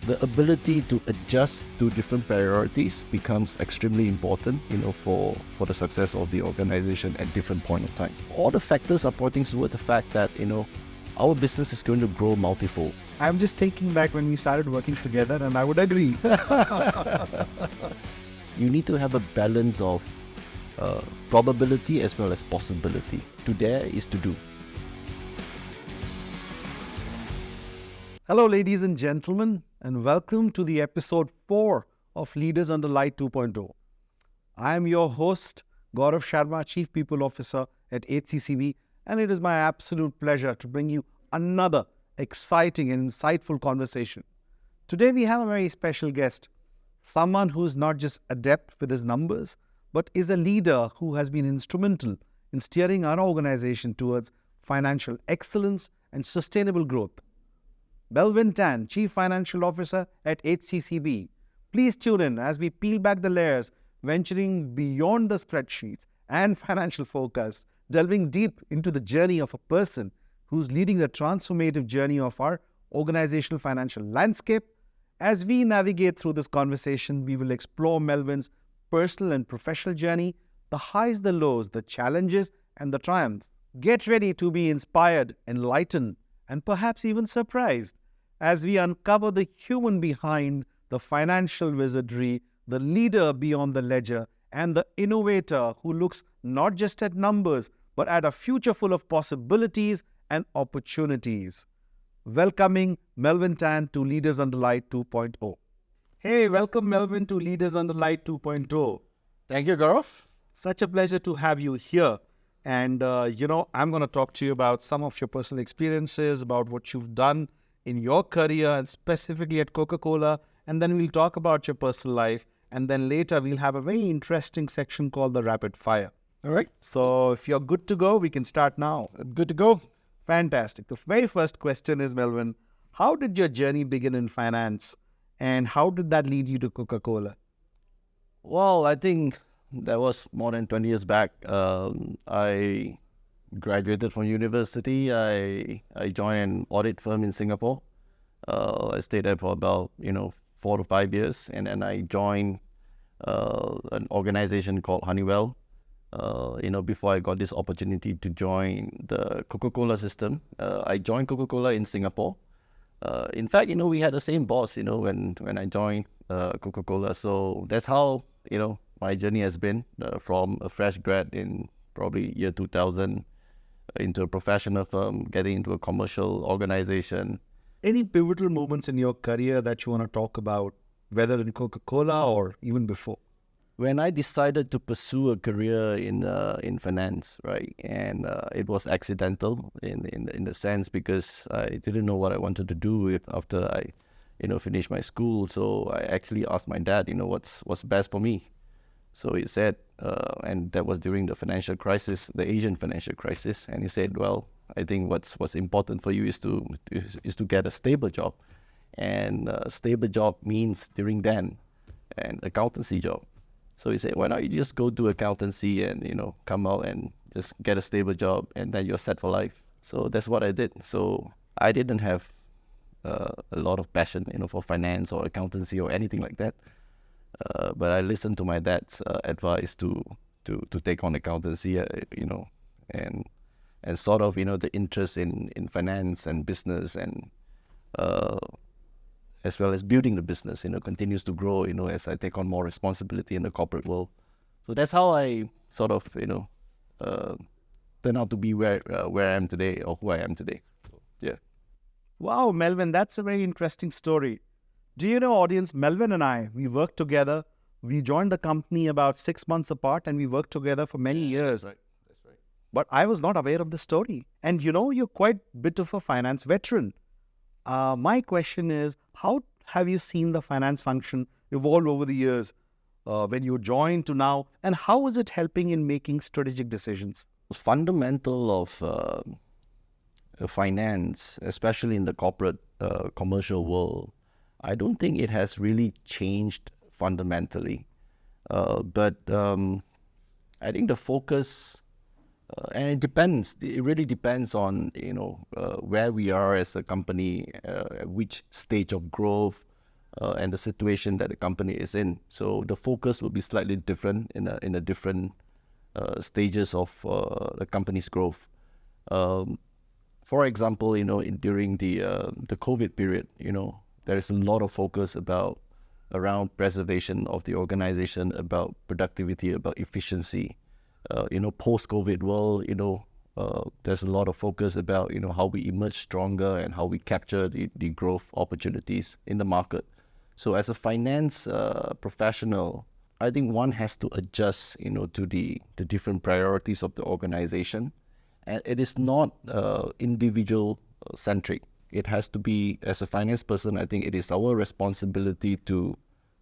the ability to adjust to different priorities becomes extremely important, for the success of the organization at different point of time. All the factors are pointing toward the fact that, our business is going to grow multifold. I'm just thinking back when we started working together, and I would agree. You need to have a balance of probability as well as possibility. To dare is to do. Hello, ladies and gentlemen, and welcome to the episode 4 of Leaders Under Light 2.0. I am your host, Gaurav Sharma, Chief People Officer at HCCB, and it is my absolute pleasure to bring you another exciting and insightful conversation. Today we have a very special guest, someone who is not just adept with his numbers, but is a leader who has been instrumental in steering our organization towards financial excellence and sustainable growth. Melvin Tan, Chief Financial Officer at HCCB. Please tune in as we peel back the layers, venturing beyond the spreadsheets and financial forecasts, delving deep into the journey of a person who's leading the transformative journey of our organizational financial landscape. As we navigate through this conversation, we will explore Melvin's personal and professional journey, the highs, the lows, the challenges, and the triumphs. Get ready to be inspired, enlightened, and perhaps even surprised as we uncover the human behind the financial wizardry, the leader beyond the ledger, and the innovator who looks not just at numbers, but at a future full of possibilities and opportunities. Welcoming Melvin Tan to Leaders Under Light 2.0. Hey, welcome Melvin to Leaders Under Light 2.0. Thank you, Gaurav. Such a pleasure to have you here. And, I'm going to talk to you about some of your personal experiences, about what you've done in your career and specifically at Coca-Cola. And then we'll talk about your personal life. And then later we'll have a very interesting section called the Rapid Fire. All right. So if you're good to go, we can start now. Good to go. Fantastic. The very first question is, Melvin, how did your journey begin in finance? And how did that lead you to Coca-Cola? Well, I think that was more than 20 years back. I graduated from university. I joined an audit firm in Singapore. I stayed there for about 4 to 5 years, and then I joined an organization called Honeywell. Before I got this opportunity to join the Coca-Cola system, I joined Coca-Cola in Singapore. In fact, we had the same boss, when I joined Coca-Cola. So that's how my journey has been from a fresh grad in probably year 2000 into a professional firm, getting into a commercial organization. Any pivotal moments in your career that you want to talk about, whether in Coca-Cola or even before? When I decided to pursue a career in finance, right, and it was accidental in the sense because I didn't know what I wanted to do after I finished my school. So I actually asked my dad, what's best for me. So he said, and that was during the financial crisis, the Asian financial crisis, and he said, well, I think what's important for you is to get a stable job, and a stable job means during then an accountancy job. So he said, why not you just go to accountancy and come out and just get a stable job, and then you're set for life. So that's what I did. So I didn't have a lot of passion for finance or accountancy or anything like that. But I listened to my dad's advice to take on accountancy, and sort of, the interest in finance and business and as well as building the business, continues to grow, as I take on more responsibility in the corporate world. So that's how I sort of, turn out to be where I am today, or who I am today. So, yeah. Wow, Melvin, that's a very interesting story. Do you know, audience, Melvin and I, we worked together. We joined the company about 6 months apart, and we worked together for many years. That's right. But I was not aware of the story. And you're quite a bit of a finance veteran. My question is, how have you seen the finance function evolve over the years when you joined to now, and how is it helping in making strategic decisions? Fundamental of finance, especially in the corporate commercial world, I don't think it has really changed fundamentally. But I think the focus, and it depends. It really depends on where we are as a company, which stage of growth, and the situation that the company is in. So the focus will be slightly different in a different stages of the company's growth. For example, during the COVID period, there is a lot of focus around preservation of the organization, about productivity, about efficiency. Post-COVID world, there's a lot of focus about how we emerge stronger and how we capture the growth opportunities in the market. So as a finance professional, I think one has to adjust to the different priorities of the organization, and it is not individual centric. It has to be, as a finance person, I think it is our responsibility to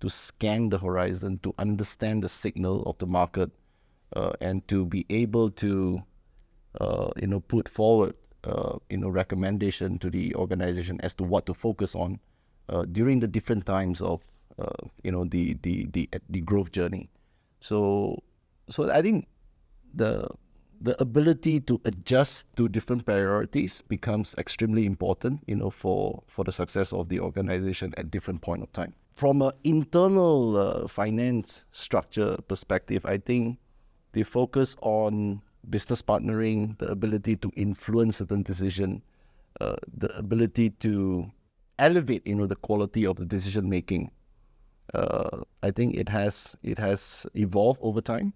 scan the horizon, to understand the signal of the market, and to be able to put forward recommendation to the organization as to what to focus on during the different times of the growth journey. So I think the ability to adjust to different priorities becomes extremely important, for the success of the organization at different point of time. From an internal finance structure perspective, I think the focus on business partnering, the ability to influence certain decision, the ability to elevate, the quality of the decision making. I think it has evolved over time.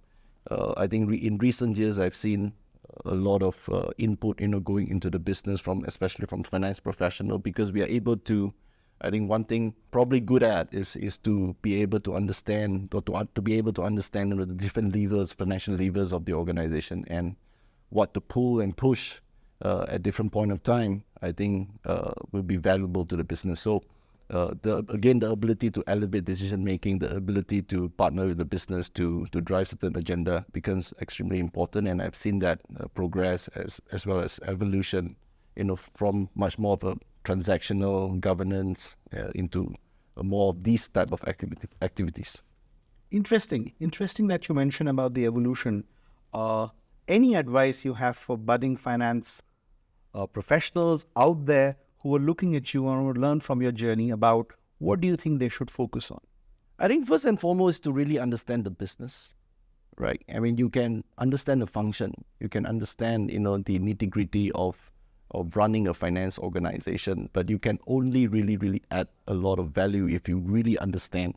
I think in recent years, I've seen a lot of input, going into the business especially from finance professional, because we are able to. I think one thing probably good at is to be able to understand, or to be able to understand the different levers, financial levers of the organization, and what to pull and push at different point of time. I think will be valuable to the business. So the ability to elevate decision making, the ability to partner with the business to drive certain agenda becomes extremely important, and I've seen that progress as well as evolution, from much more of a transactional governance into more of these type of activities. Interesting that you mentioned about the evolution. Any advice you have for budding finance professionals out there who are looking at you and would learn from your journey about what do you think they should focus on? I think first and foremost to really understand the business, right? I mean, you can understand the function, you can understand, the nitty-gritty of running a finance organization, but you can only really add a lot of value if you really understand,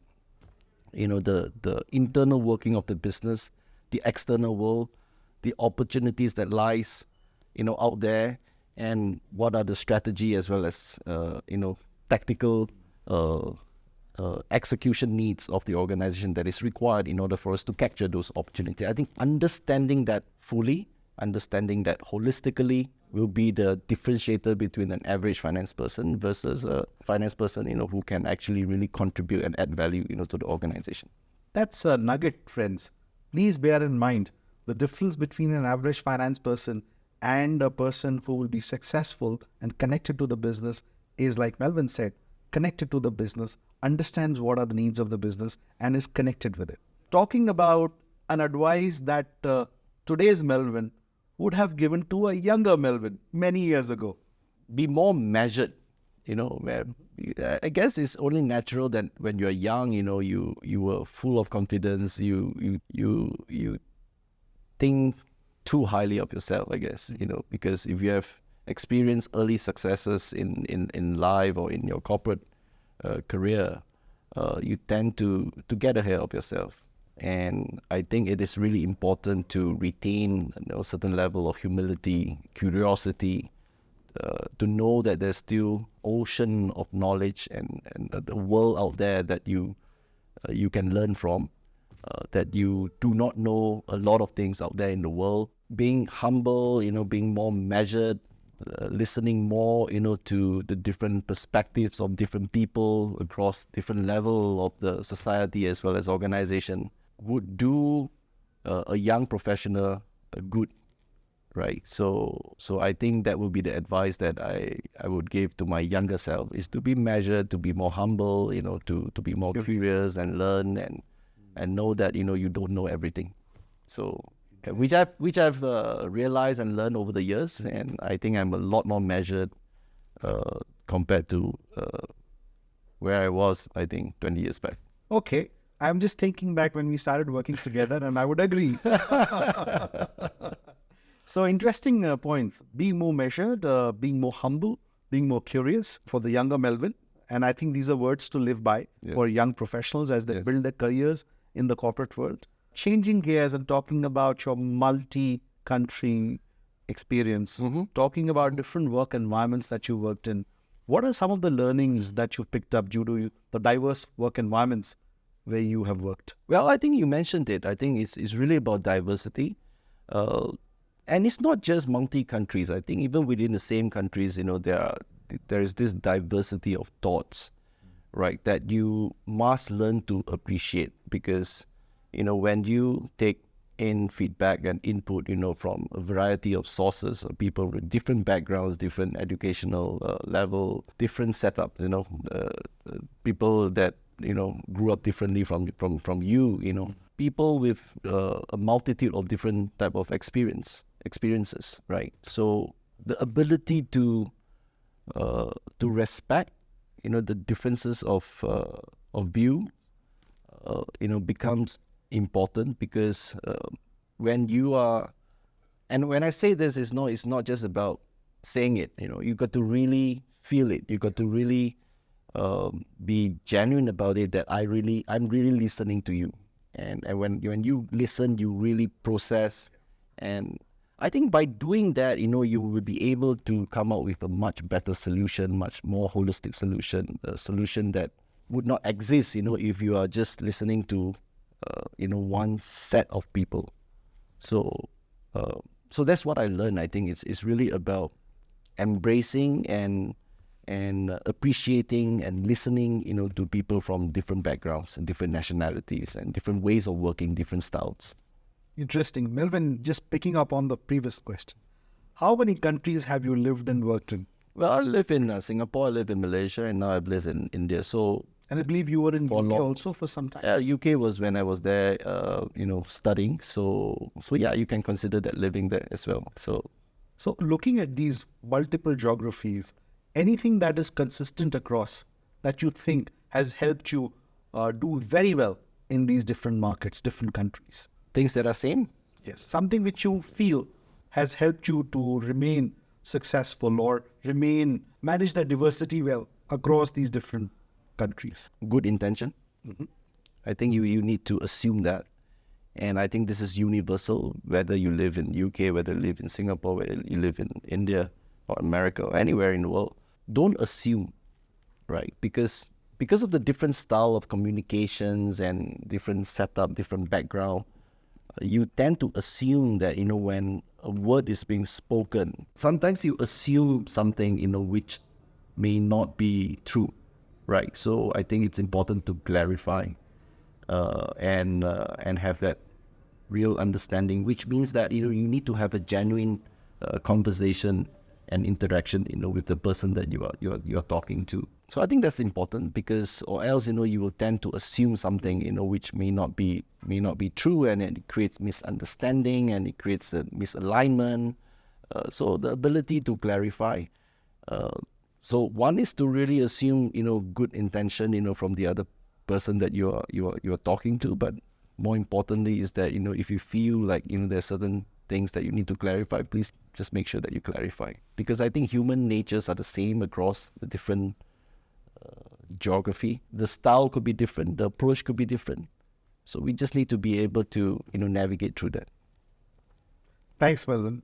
the internal working of the business, the external world, the opportunities that lies, out there, and what are the strategy as well as, tactical execution needs of the organization that is required in order for us to capture those opportunities. I think understanding that fully, understanding that holistically will be the differentiator between an average finance person versus a finance person, who can actually really contribute and add value, to the organization. That's a nugget, friends. Please bear in mind the difference between an average finance person and a person who will be successful and connected to the business is, like Melvin said, connected to the business, understands what are the needs of the business, and is connected with it. Talking about an advice that today's Melvin would have given to a younger Melvin many years ago. Be more measured, where I guess it's only natural that when you're young, you were full of confidence, you think too highly of yourself, I guess, because if you have experienced early successes in life or in your corporate career, you tend to get ahead of yourself. And I think it is really important to retain a certain level of humility, curiosity, to know that there's still ocean of knowledge and the world out there that you can learn from, that you do not know a lot of things out there in the world. Being humble, being more measured, listening more, to the different perspectives of different people across different level of the society as well as organization would do a young professional good, right? So I think that would be the advice that I would give to my younger self, is to be measured, to be more humble, to be more curious and learn and know that, you don't know everything. So which I've realized and learned over the years, and I think I'm a lot more measured compared to where I was, I think, 20 years back. Okay. I'm just thinking back when we started working together, and I would agree. So interesting points. Being more measured, being more humble, being more curious for the younger Melvin. And I think these are words to live by for young professionals as they build their careers in the corporate world. Changing gears and talking about your multi-country experience, talking about different work environments that you worked in. What are some of the learnings that you picked up due to the diverse work environments where you have worked? Well, I think you mentioned it. I think it's really about diversity. And it's not just multi-countries. I think even within the same countries, there is this diversity of thoughts, right, that you must learn to appreciate because, when you take in feedback and input, from a variety of sources, of people with different backgrounds, different educational level, different setups, people that, grew up differently from you, people with a multitude of different type of experiences, right? So the ability to respect, the differences of view, becomes important because when you are, and when I say this, it's not just about saying it. You got to really feel it. You got to really be genuine about it. That I'm really listening to you, and when you listen, you really process. And I think by doing that, you will be able to come up with a much better solution, much more holistic solution, a solution that would not exist, if you are just listening to, one set of people. So that's what I learned. I think it's really about embracing and appreciating and listening, to people from different backgrounds and different nationalities and different ways of working, different styles. Interesting. Melvin, just picking up on the previous question. How many countries have you lived and worked in? Well, I live in Singapore, I live in Malaysia, and now I live in India. And I believe you were in UK also for some time. UK was when I was there, studying. So yeah, you can consider that living there as well. So looking at these multiple geographies, anything that is consistent across that you think has helped you do very well in these different markets, different countries? Things that are same? Yes. Something which you feel has helped you to remain successful or manage the diversity well across these different countries. Good intention. I think you need to assume that. And I think this is universal, whether you live in UK, whether you live in Singapore, whether you live in India or America or anywhere in the world. Don't assume, right? Because of the different style of communications and different setup, different background, you tend to assume that, when a word is being spoken, sometimes you assume something, which may not be true, right? So I think it's important to clarify and have that real understanding, which means that, you need to have a genuine conversation and interaction, with the person that you're talking to. So I think that's important because, or else, you will tend to assume something, which may not be true, and it creates misunderstanding and it creates a misalignment. So the ability to clarify. So one is to really assume, good intention, from the other person that you're talking to. But more importantly is that, if you feel like, there's certain things that you need to clarify, please just make sure that you clarify. Because I think human natures are the same across the different geography. The style could be different, the approach could be different. So we just need to be able to, navigate through that. Thanks, Melvin.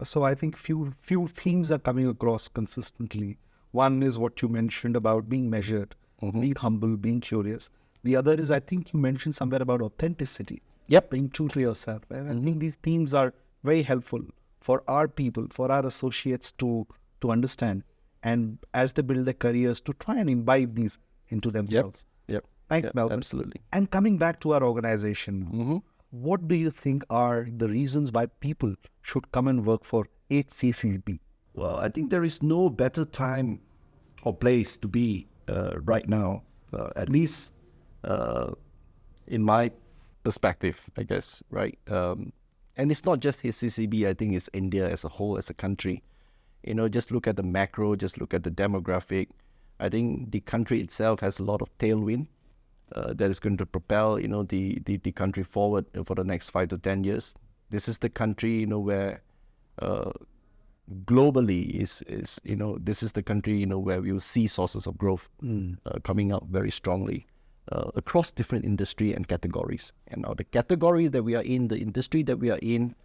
So I think few themes are coming across consistently. One is what you mentioned about being measured, being humble, being curious. The other is, I think you mentioned somewhere about authenticity. Yep. Being true to yourself. And I think these themes are very helpful for our people, for our associates to understand. And as they build their careers, to try and imbibe these into themselves. Yep. Thanks, Melvin. Absolutely. And coming back to our organization, what do you think are the reasons why people should come and work for HCCB? Well, I think there is no better time or place to be right now, at least in my perspective, I guess, right? And it's not just HCCB, I think it's India as a whole, as a country. Just look at the macro, just look at the demographic. I think the country itself has a lot of tailwind that is going to propel, the country forward for the next 5 to 10 years. This is the country, where globally this is the country, where we will see sources of growth coming out very strongly across different industry and categories. And now the category that we are in, the industry that we are in,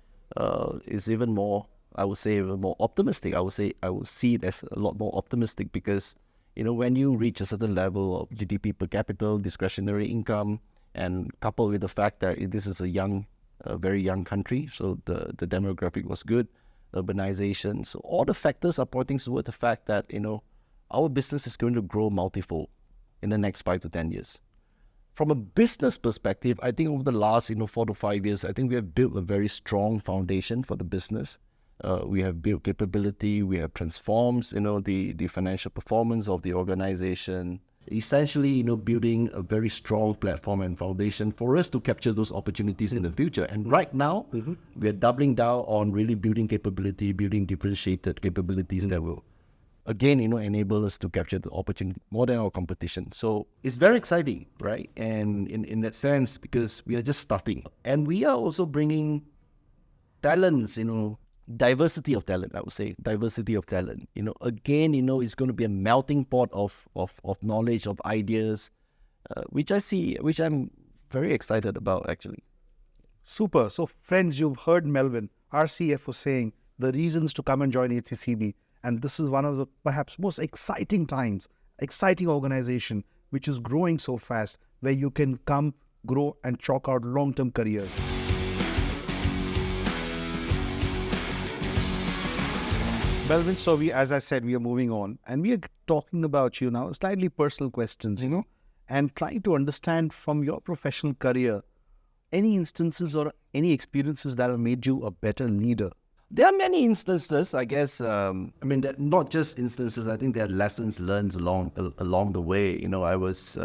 is even more, I would say, even more optimistic. I would see it as a lot more optimistic because, when you reach a certain level of GDP per capita, discretionary income, and coupled with the fact that this is a very young country, so the demographic was good, urbanization, so all the factors are pointing toward the fact that, our business is going to grow multifold in the next 5 to 10 years. From a business perspective, I think over the last 4 to 5 years, I think we have built a very strong foundation for the business. We have built capability, we have transformed, the financial performance of the organization, essentially, building a very strong platform and foundation for us to capture those opportunities in the future. And right now, we are doubling down on really building capability, building differentiated capabilities that will, again, enable us to capture the opportunity more than our competition. So it's very exciting, right? And in that sense, because we are just starting. And we are also bringing talents, diversity of talent, I would say, diversity of talent. Again, it's going to be a melting pot of knowledge, of ideas, which I'm very excited about, actually. Super. So, friends, you've heard Melvin, our CFO, saying the reasons to come and join HCCB. And this is one of the perhaps most exciting times, exciting organization, which is growing so fast, where you can come, grow, and chalk out long-term careers. Melvin, so as I said, we are moving on, and we are talking about you now, slightly personal questions, and trying to understand from your professional career, any instances or any experiences that have made you a better leader. There are many instances, I guess. Not just instances. I think there are lessons learned along the way. I was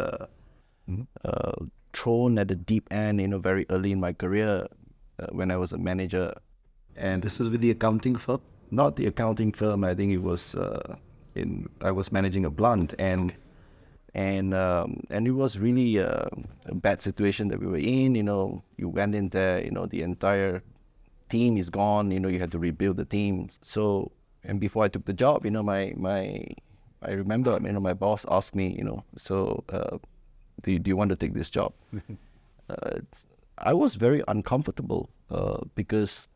thrown at the deep end, very early in my career when I was a manager. And this is with the accounting firm? Not the accounting firm. I think it was I was managing a plant, and it was really a bad situation that we were in. You went in there, the entire team is gone. You had to rebuild the team. So, and before I took the job, I remember, my boss asked me, do you want to take this job? I was very uncomfortable because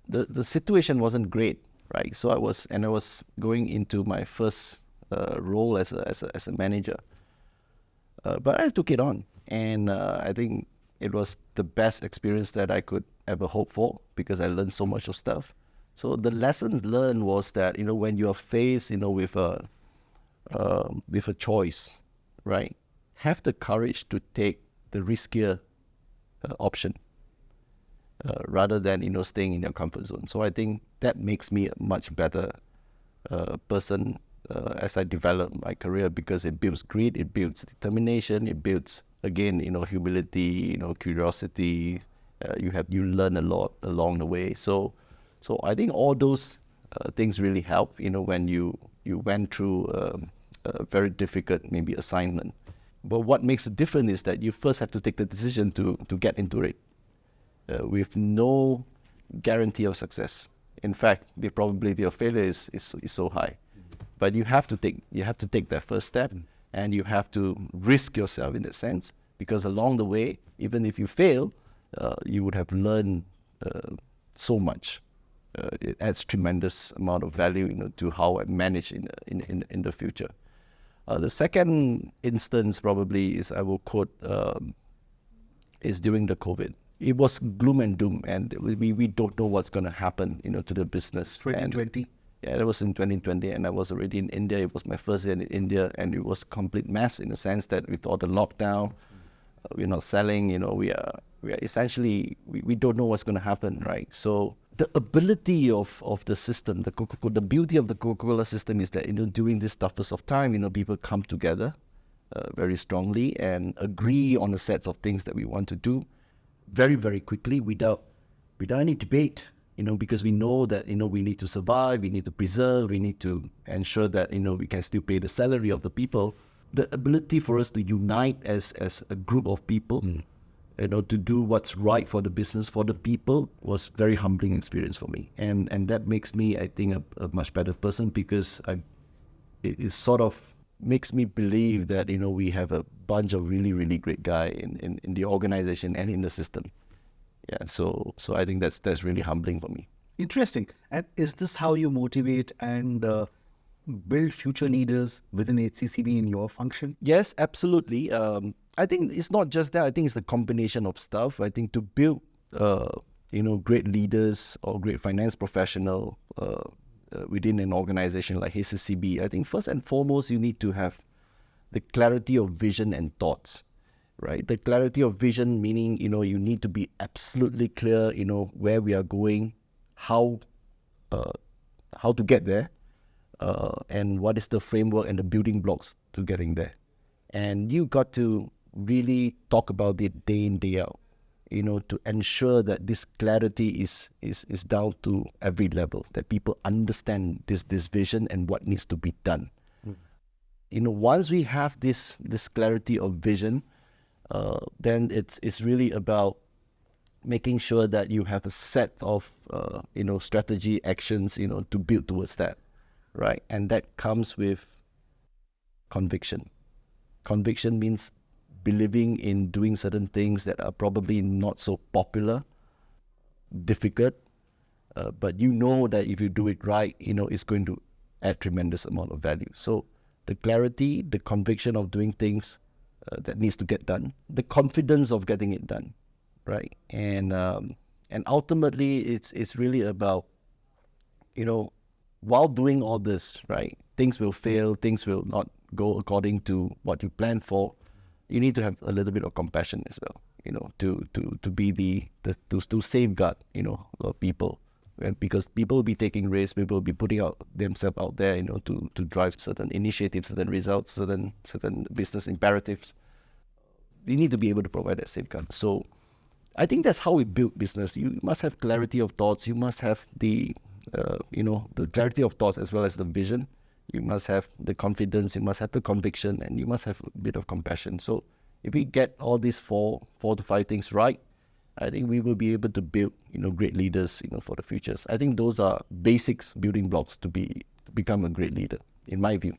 the situation wasn't great, right? So I was going into my first role as a manager, but I took it on, and I think it was the best experience that I could ever hope for because I learned so much of stuff. So the lessons learned was that when you are faced with a choice, right, have the courage to take the riskier option. Rather than staying in your comfort zone. So I think that makes me a much better person as I develop my career, because it builds grit, it builds determination, it builds, again, humility, curiosity. You learn a lot along the way. So I think all those things really help. When you went through a very difficult maybe assignment. But what makes it different is that you first have to take the decision to get into it. With no guarantee of success. In fact, the probability of failure is so high. But you have to take that first step, and you have to risk yourself in that sense, because along the way, even if you fail, you would have learned so much. It adds tremendous amount of value, to how I manage in the future. The second instance probably is, I will quote, is during the COVID. It was gloom and doom, and we don't know what's going to happen, to the business. 2020? Yeah, it was in 2020, and I was already in India. It was my first year in India, and it was a complete mess in the sense that with all the lockdown, we're not selling, we are essentially, we don't know what's going to happen, right? So the ability of the system, the beauty of the Coca-Cola system is that, during this toughest of time, people come together very strongly and agree on the sets of things that we want to do very, very quickly without any debate, because we know that, we need to survive, we need to preserve, we need to ensure that, we can still pay the salary of the people. The ability for us to unite as a group of people, to do what's right for the business, for the people, was very humbling experience for me. And that makes me, I think, a much better person, because it sort of makes me believe that, we have a bunch of really, really great guys in the organization and in the system. Yeah, so I think that's really humbling for me. Interesting. And is this how you motivate and build future leaders within HCCB in your function? Yes, absolutely. I think it's not just that. I think it's the combination of stuff. I think to build, great leaders or great finance professional within an organization like HCCB, I think first and foremost, you need to have the clarity of vision and thoughts, right? The clarity of vision meaning, you need to be absolutely clear, where we are going, how to get there, and what is the framework and the building blocks to getting there. And you got to really talk about it day in, day out, to ensure that this clarity is down to every level, that people understand this vision and what needs to be done. Once we have this clarity of vision, then it's really about making sure that you have a set of strategy actions to build towards that, right? And that comes with conviction. Conviction means believing in doing certain things that are probably not so popular, difficult, but that if you do it right, it's going to add tremendous amount of value. So the clarity, the conviction of doing things that needs to get done, the confidence of getting it done, right? And ultimately, it's really about, while doing all this, right, things will fail, things will not go according to what you planned for. You need to have a little bit of compassion as well, to be to safeguard, people. Because people will be taking risks, people will be putting out themselves out there, to drive certain initiatives, certain results, certain business imperatives. You need to be able to provide that safeguard. So I think that's how we build business. You must have clarity of thoughts. You must have the clarity of thoughts as well as the vision. You must have the confidence. You must have the conviction, and you must have a bit of compassion. So if we get all these four to five things right, I think we will be able to build, great leaders, for the futures. I think those are basics, building blocks to become a great leader, in my view.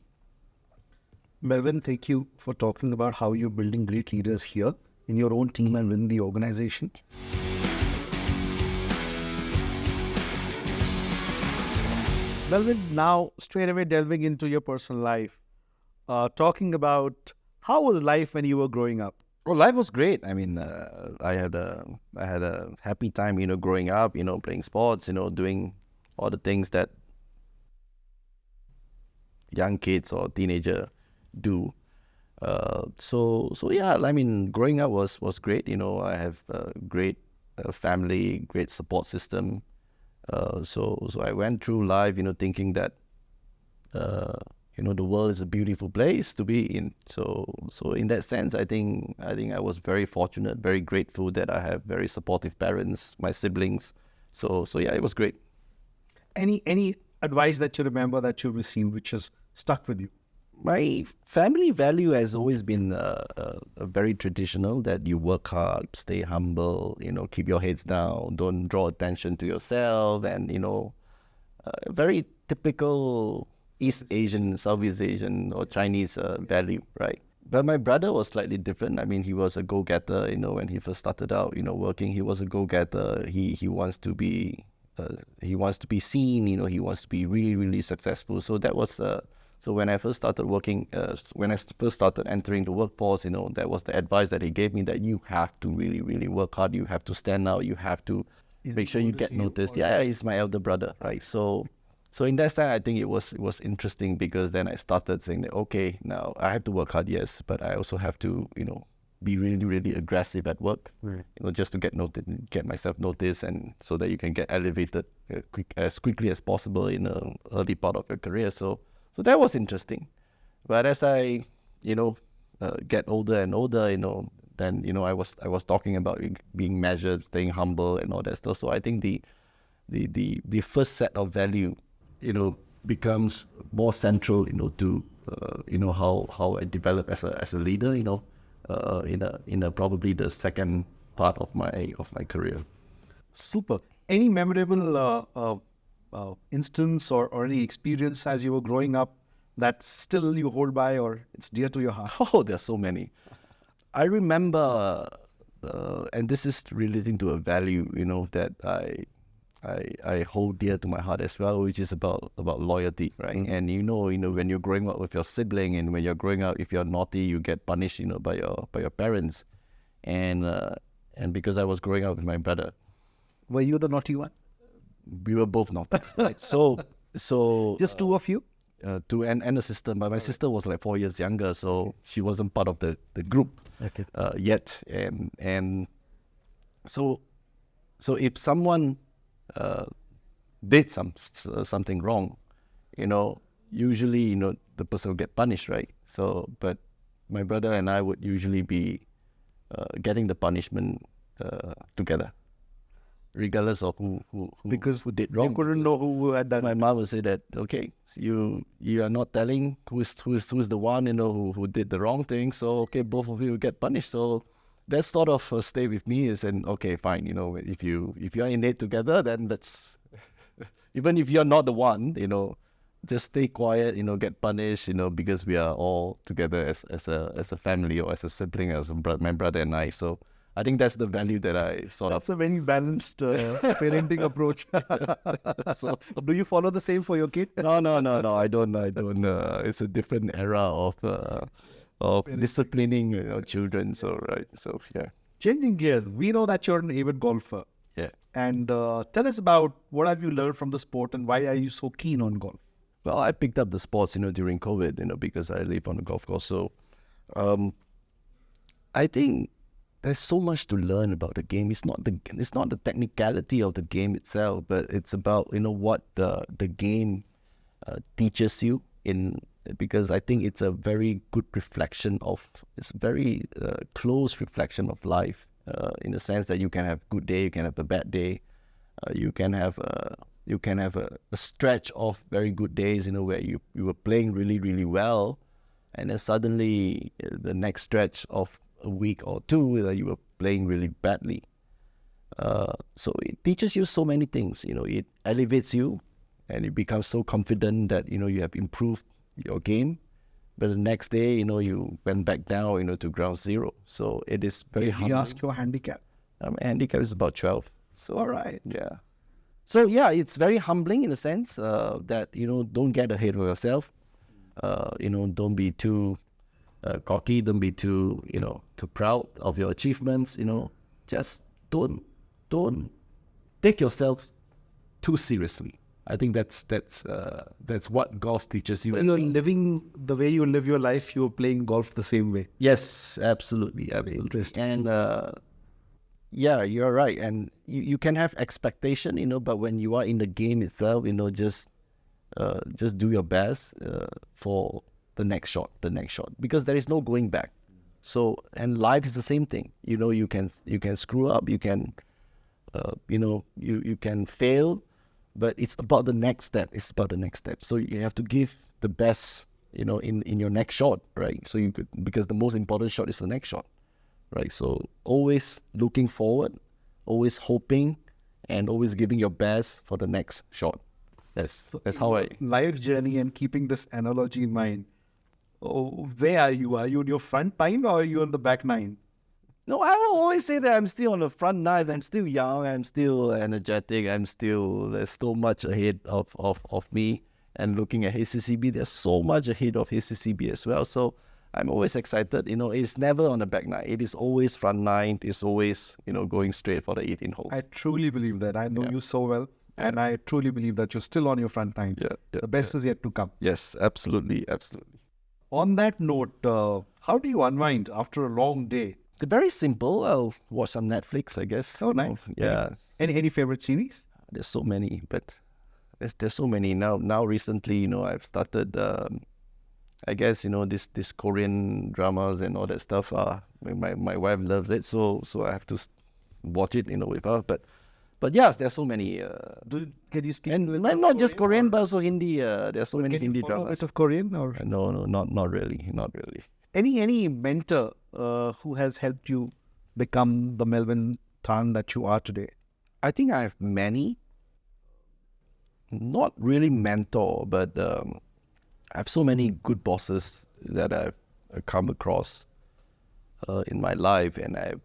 Melvin, thank you for talking about how you're building great leaders here in your own team and within the organization. Melvin, now straight away delving into your personal life, talking about how was life when you were growing up? Well, life was great. I mean, I had a happy time, growing up, playing sports, doing all the things that young kids or teenager do. So yeah, I mean, growing up was great. I have a great family, great support system. So I went through life, thinking that, the world is a beautiful place to be in. So in that sense, I think I was very fortunate, very grateful that I have very supportive parents, my siblings. So yeah, it was great. Any advice that you remember that you received which has stuck with you? My family value has always been very traditional, that you work hard, stay humble, keep your heads down, don't draw attention to yourself, and, very typical East Asian, Southeast Asian or Chinese value, right? But my brother was slightly different. I mean, he was a go-getter, when he first started out, working, he was a go-getter. He wants to be seen, he wants to be really, really successful. So that was so when I first started working, when I first started entering the workforce, that was the advice that he gave me, that you have to really, really work hard. You have to stand out. You have to make sure you get noticed. Yeah, he's my elder brother, right? So in that sense, I think it was interesting, because then I started saying that, okay, now I have to work hard, yes, but I also have to, be really, really aggressive at work, just to get myself noticed, and so that you can get elevated as quickly as possible in the early part of your career. So that was interesting. But as I, get older and older, then, I was talking about being measured, staying humble and all that stuff. So I think the first set of value, becomes more central, to how I develop as a leader, in a probably the second part of my career. Super. Any memorable instance or any experience as you were growing up that still you hold by or it's dear to your heart? Oh, there's so many. I remember, and this is relating to a value, that I hold dear to my heart as well, which is about loyalty, right? Mm-hmm. And when you're growing up with your sibling, and when you're growing up, if you're naughty, you get punished, by your parents, and because I was growing up with my brother, Were you the naughty one? we were both naughty, right? So Just two of you? two and a sister, but my sister was like 4 years younger, so she wasn't part of the group yet, and so if someone did something wrong, usually the person will get punished, right? So, but my brother and I would usually be getting the punishment together, regardless of who did wrong. You couldn't know who had done. My mom would say that, okay, so you are not telling who's the one who did the wrong thing, so okay, both of you will get punished. So that sort of stay with me is, and okay, fine, if you are in it together, then let's even if you're not the one, just stay quiet, get punished, because we are all together as a family, or as a sibling, my brother and I. So I think that's the value that I That's a very balanced parenting approach. So, do you follow the same for your kid? No, I don't. It's a different era of disciplining children. So right. So yeah. Changing gears, we know that you're an avid golfer. Yeah. And tell us about what have you learned from the sport and why are you so keen on golf? Well, I picked up the sports, during COVID, because I live on a golf course. So, I think there's so much to learn about the game. It's not the technicality of the game itself, but it's about what the game teaches you because I think it's a very good reflection it's very close reflection of life, in the sense that you can have a good day, you can have a bad day, you can have a stretch of very good days, where you were playing really, really well, and then suddenly the next stretch of a week or two, you were playing really badly. So it teaches you so many things. It elevates you, and you become so confident that you have improved your game. But the next day, you went back down, to ground zero. So it is very humbling. You ask your handicap. Handicap is about 12. So all right. Yeah. So yeah, it's very humbling in a sense that don't get ahead of yourself. Don't be too cocky. Don't be too too proud of your achievements. Just don't take yourself too seriously. I think that's what golf teaches you. So you're living the way you live your life. You're playing golf the same way. Yes, absolutely. Interesting. And yeah, you're right. And you can have expectation, but when you are in the game itself, just do your best for the next shot, because there is no going back. So, and life is the same thing. You can screw up, you can you can fail, but it's about the next step. So you have to give the best, in your next shot, right? So because the most important shot is the next shot, right? So always looking forward, always hoping, and always giving your best for the next shot. That's how I... Life journey, and keeping this analogy in mind, where are you? Are you on your front nine or are you on the back nine? No, I will always say that I'm still on the front nine. I'm still young. I'm still energetic. There's so much ahead of me. And looking at HCCB, there's so much ahead of HCCB as well. So I'm always excited. It's never on the back nine. It is always front nine. It's always, going straight for the 18 holes. I truly believe that. I know you so well. And I truly believe that you're still on your front nine. Yeah, the best is yet to come. Yes, absolutely. On that note, how do you unwind after a long day? It's very simple. I'll watch some Netflix, I guess. Oh, nice. Yeah. Any favorite series? There's so many, but there's so many now. Recently, I've started. I guess this Korean dramas and all that stuff. My wife loves it, so I have to watch it, with her. But But yes, there's so many. Can you speak? And not just Korean, but also Hindi. There's so many Hindi a dramas. bit of Korean or No, not really, not really. any mentor who has helped you become the Melvin Tan that you are today? I think I have many. Not really mentor, but I have so many good bosses that I've come across in my life, and I've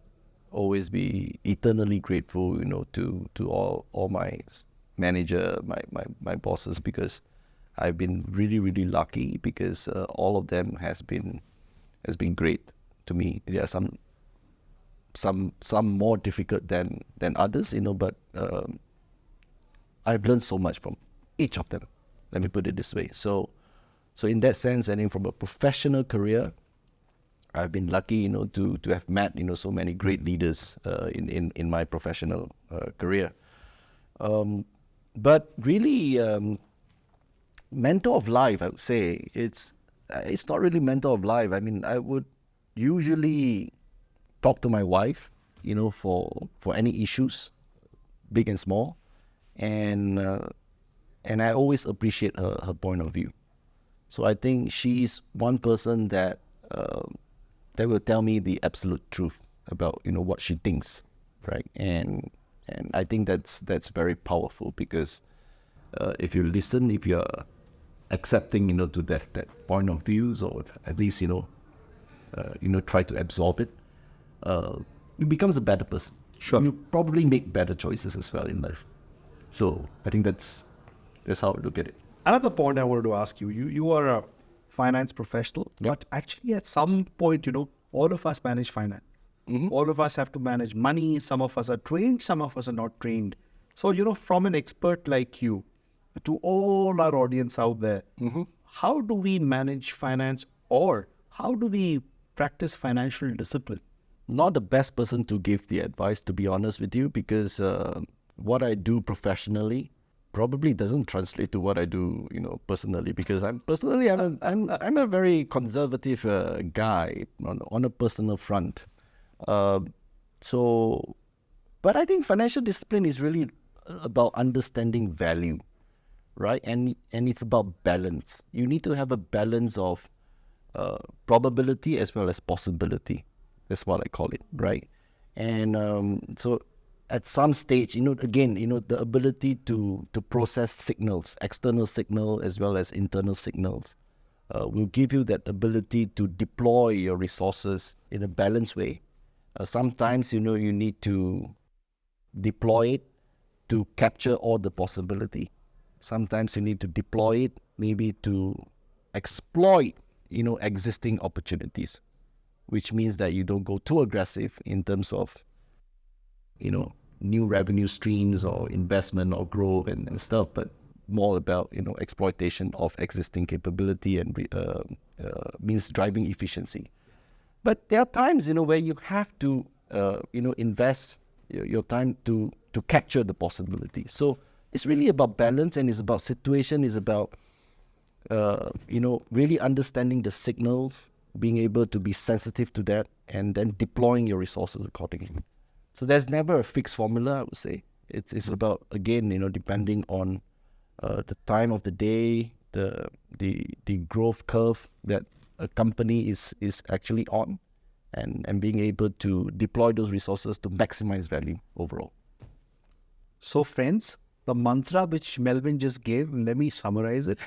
always be eternally grateful, to all my manager, my bosses, because I've been really, really lucky because all of them has been great to me. There are some more difficult than others, but I've learned so much from each of them. Let me put it this way. So in that sense, and then from a professional career, I've been lucky, to have met, so many great leaders in my professional career. But really, mentor of life, I would say, it's not really mentor of life. I mean, I would usually talk to my wife, for any issues, big and small, and I always appreciate her point of view. So I think she's one person that will tell me the absolute truth about what she thinks, right? And I think that's very powerful because if you listen, if you're accepting, to that point of views, or at least try to absorb it, you becomes a better person. Sure. You probably make better choices as well in life. So I think that's how I look at it. Another point I wanted to ask you, you are a finance professional, but actually at some point, all of us manage finance. All of us have to manage money. Some of us are trained, some of us are not trained. So, from an expert like you, to all our audience out there, how do we manage finance, or how do we practice financial discipline? Not the best person to give the advice, to be honest with you, because what I do professionally probably doesn't translate to what I do, personally. Because I'm a very conservative guy on a personal front. So, but I think financial discipline is really about understanding value, right? And it's about balance. You need to have a balance of probability as well as possibility. That's what I call it, right? And so at some stage, again, the ability to process signals, external signal as well as internal signals, will give you that ability to deploy your resources in a balanced way. Sometimes, you need to deploy it to capture all the possibility. Sometimes you need to deploy it maybe to exploit, existing opportunities, which means that you don't go too aggressive in terms of, new revenue streams or investment or growth and stuff, but more about, exploitation of existing capability and means driving efficiency. But there are times, where you have to, invest your time to capture the possibility. So it's really about balance, and it's about situation, it's about, really understanding the signals, being able to be sensitive to that, and then deploying your resources accordingly. So there's never a fixed formula, I would say. It's about, again, depending on the time of the day, the growth curve that a company is actually on, and being able to deploy those resources to maximize value overall. So friends, the mantra which Melvin just gave, let me summarize it.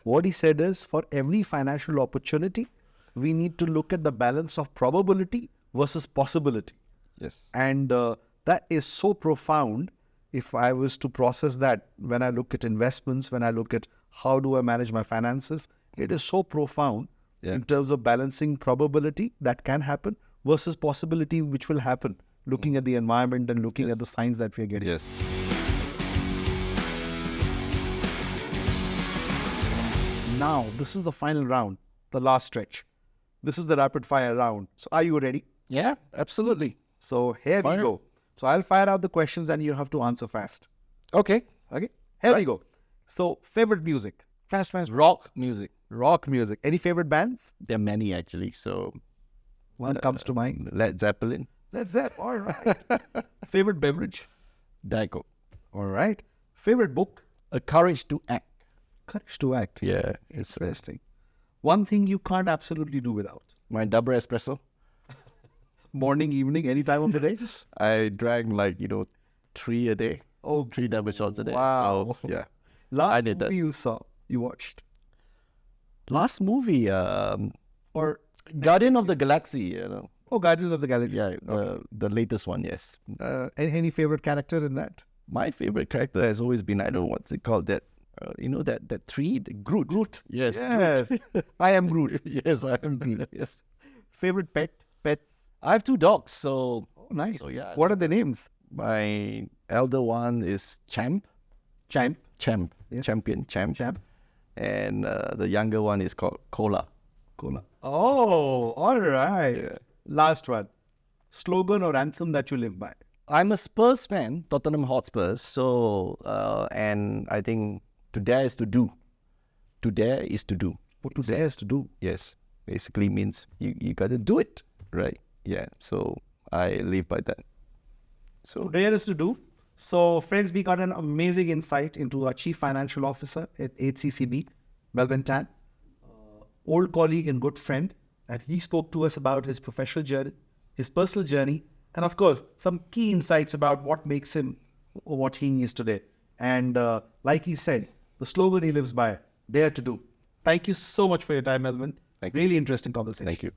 What he said is, for every financial opportunity, we need to look at the balance of probability versus possibility. Yes. And that is so profound. If I was to process that when I look at investments, when I look at how do I manage my finances, it is so profound in terms of balancing probability that can happen versus possibility which will happen, looking at the environment and looking at the signs that we are getting. Yes. Now, this is the final round, the last stretch. This is the rapid fire round. So are you ready? Yeah, absolutely. So here we go. So I'll fire out the questions and you have to answer fast. Okay. Here we go. So favorite music? Fast. Rock music. Rock music. Any favorite bands? There are many, actually. So One comes to mind. Led Zeppelin. All right. Favorite beverage? Diet Coke. All right. Favorite book? A Courage to Act. Courage to Act. Yeah, it's Interesting. One thing you can't absolutely do without? my double espresso. Morning, evening, any time of the day? I drank 3 a day. Oh, 3 double shots a day. wow. So, yeah. Last did that. movie you watched? Last movie, Or, Guardian of the Galaxy, oh, Guardians of the Galaxy. Yeah, the latest one, yes. Any favorite character in that? My favorite character has always been, I don't know what's it called, that tree, the Groot. Groot. Yes. Yes. I am Groot. Yes, I am Groot. Yes. Favorite pets? I have 2 dogs, so Oh, nice. So, yeah. What are the names? my elder one is Champ. Champ. Yes. Champion, Champ. And the younger one is called Cola. Oh, all right. Yeah. Last one. Slogan or anthem that you live by? I'm a Spurs fan, Tottenham Hotspurs. So, and I think to dare is to do. To dare is to do. What to dare is to do. Yes. Basically means you got to do it, right? Yeah. So I live by that. So Dare is to do. So, friends, we got an amazing insight into our Chief Financial Officer at HCCB, Melvin Tan, old colleague and good friend. And he spoke to us about his professional journey, his personal journey, and of course, some key insights about what makes him what he is today. And like he said, the slogan he lives by, dare to do. Thank you so much for your time, Melvin. Thank you. Really interesting conversation. thank you.